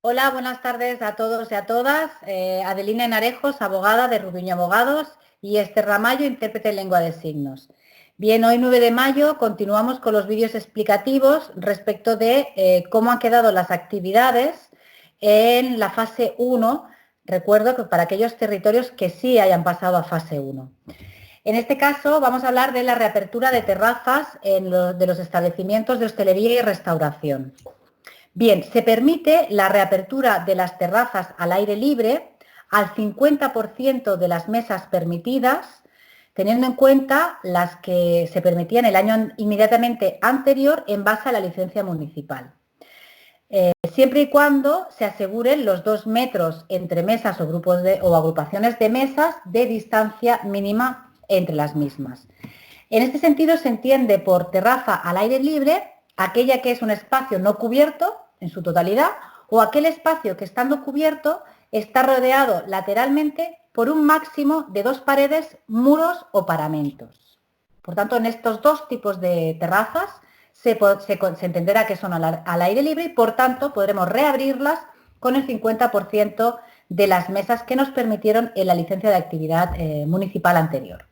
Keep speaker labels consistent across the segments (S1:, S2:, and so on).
S1: Hola, buenas tardes a todos y a todas. Adelina Enarejos, abogada de Rubiño Abogados, y Esther Ramallo, intérprete en lengua de signos. Bien, hoy 9 de mayo continuamos con los vídeos explicativos respecto de cómo han quedado las actividades en la fase 1. Recuerdo que para aquellos territorios que sí hayan pasado a fase 1. En este caso vamos a hablar de la reapertura de terrazas de los establecimientos de hostelería y restauración. Bien, se permite la reapertura de las terrazas al aire libre al 50% de las mesas permitidas, teniendo en cuenta las que se permitían el año inmediatamente anterior en base a la licencia municipal. Siempre y cuando se aseguren los 2 metros entre mesas o grupos o agrupaciones de mesas de distancia mínima entre las mismas. En este sentido se entiende por terraza al aire libre aquella que es un espacio no cubierto en su totalidad, o aquel espacio que, estando cubierto, está rodeado lateralmente por un máximo de 2 paredes, muros o paramentos. Por tanto, en estos dos tipos de terrazas se entenderá que son al aire libre y, por tanto, podremos reabrirlas con el 50% de las mesas que nos permitieron en la licencia de actividad municipal anterior.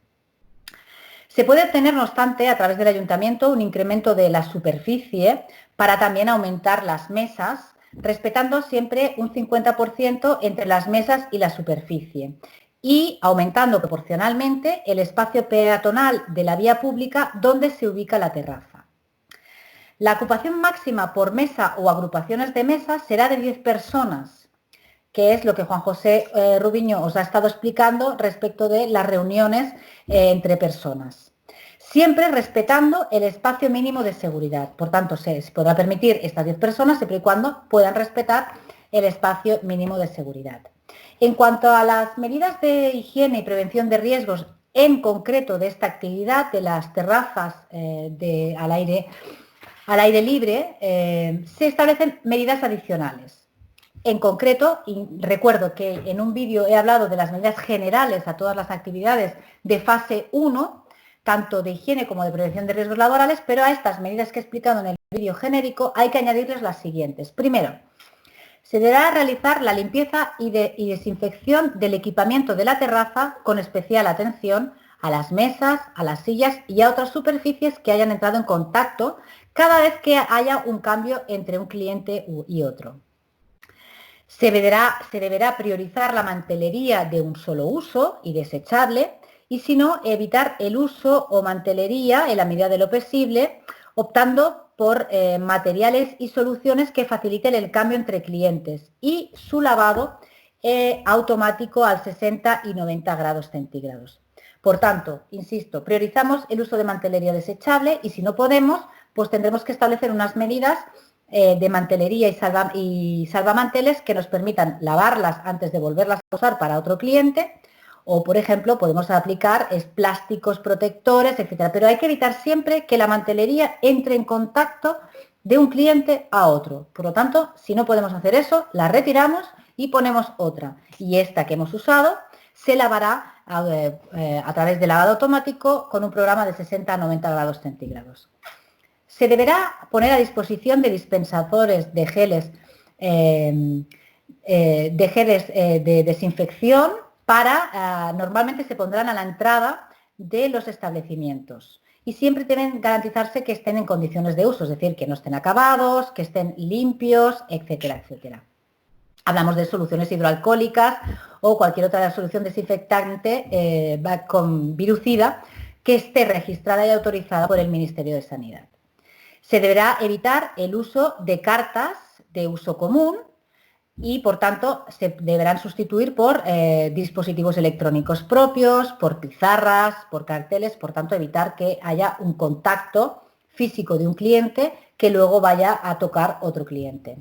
S1: Se puede obtener, no obstante, a través del ayuntamiento un incremento de la superficie para también aumentar las mesas, respetando siempre un 50% entre las mesas y la superficie y aumentando proporcionalmente el espacio peatonal de la vía pública donde se ubica la terraza. La ocupación máxima por mesa o agrupaciones de mesas será de 10 personas, que es lo que Juan José Rubiño os ha estado explicando respecto de las reuniones entre personas. Siempre respetando el espacio mínimo de seguridad. Por tanto, se podrá permitir estas 10 personas siempre y cuando puedan respetar el espacio mínimo de seguridad. En cuanto a las medidas de higiene y prevención de riesgos, en concreto de esta actividad de las terrazas al aire libre, se establecen medidas adicionales. En concreto, y recuerdo que en un vídeo he hablado de las medidas generales a todas las actividades de fase 1, tanto de higiene como de prevención de riesgos laborales, pero a estas medidas que he explicado en el vídeo genérico hay que añadirles las siguientes. Primero, se deberá realizar la limpieza y desinfección del equipamiento de la terraza con especial atención a las mesas, a las sillas y a otras superficies que hayan entrado en contacto cada vez que haya un cambio entre un cliente y otro. Se deberá priorizar la mantelería de un solo uso y desechable y, si no, evitar el uso o mantelería en la medida de lo posible, optando por materiales y soluciones que faciliten el cambio entre clientes y su lavado automático al 60 y 90 grados centígrados. Por tanto, insisto, priorizamos el uso de mantelería desechable y, si no podemos, pues tendremos que establecer unas medidas de mantelería y salvamanteles que nos permitan lavarlas antes de volverlas a usar para otro cliente, o, por ejemplo, podemos aplicar plásticos protectores, etcétera. Pero hay que evitar siempre que la mantelería entre en contacto de un cliente a otro. Por lo tanto, si no podemos hacer eso, la retiramos y ponemos otra. Y esta que hemos usado se lavará a través de lavado automático con un programa de 60 a 90 grados centígrados. Se deberá poner a disposición de dispensadores de geles de desinfección normalmente se pondrán a la entrada de los establecimientos y siempre deben garantizarse que estén en condiciones de uso, es decir, que no estén acabados, que estén limpios, etcétera, etcétera. Hablamos de soluciones hidroalcohólicas o cualquier otra solución desinfectante con virucida que esté registrada y autorizada por el Ministerio de Sanidad. Se deberá evitar el uso de cartas de uso común y, por tanto, se deberán sustituir por dispositivos electrónicos propios, por pizarras, por carteles, por tanto, evitar que haya un contacto físico de un cliente que luego vaya a tocar otro cliente.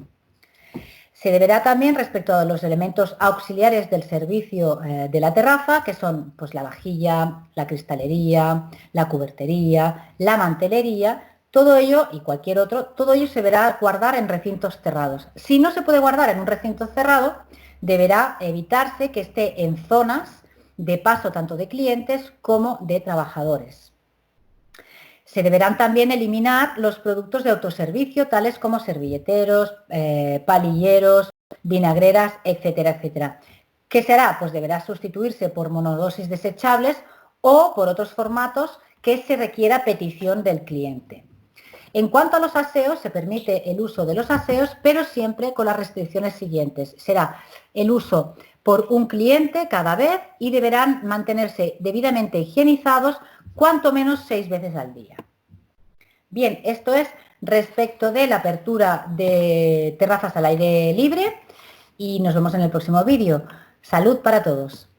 S1: Se deberá también, respecto a los elementos auxiliares del servicio de la terraza, que son pues, la vajilla, la cristalería, la cubertería, la mantelería, todo ello y cualquier otro, todo ello se deberá guardar en recintos cerrados. Si no se puede guardar en un recinto cerrado, deberá evitarse que esté en zonas de paso tanto de clientes como de trabajadores. Se deberán también eliminar los productos de autoservicio, tales como servilleteros, palilleros, vinagreras, etcétera, etcétera. ¿Qué se hará? Pues deberá sustituirse por monodosis desechables o por otros formatos que se requiera a petición del cliente. En cuanto a los aseos, se permite el uso de los aseos, pero siempre con las restricciones siguientes. Será el uso por un cliente cada vez y deberán mantenerse debidamente higienizados cuanto menos 6 veces al día. Bien, esto es respecto de la apertura de terrazas al aire libre y nos vemos en el próximo vídeo. Salud para todos.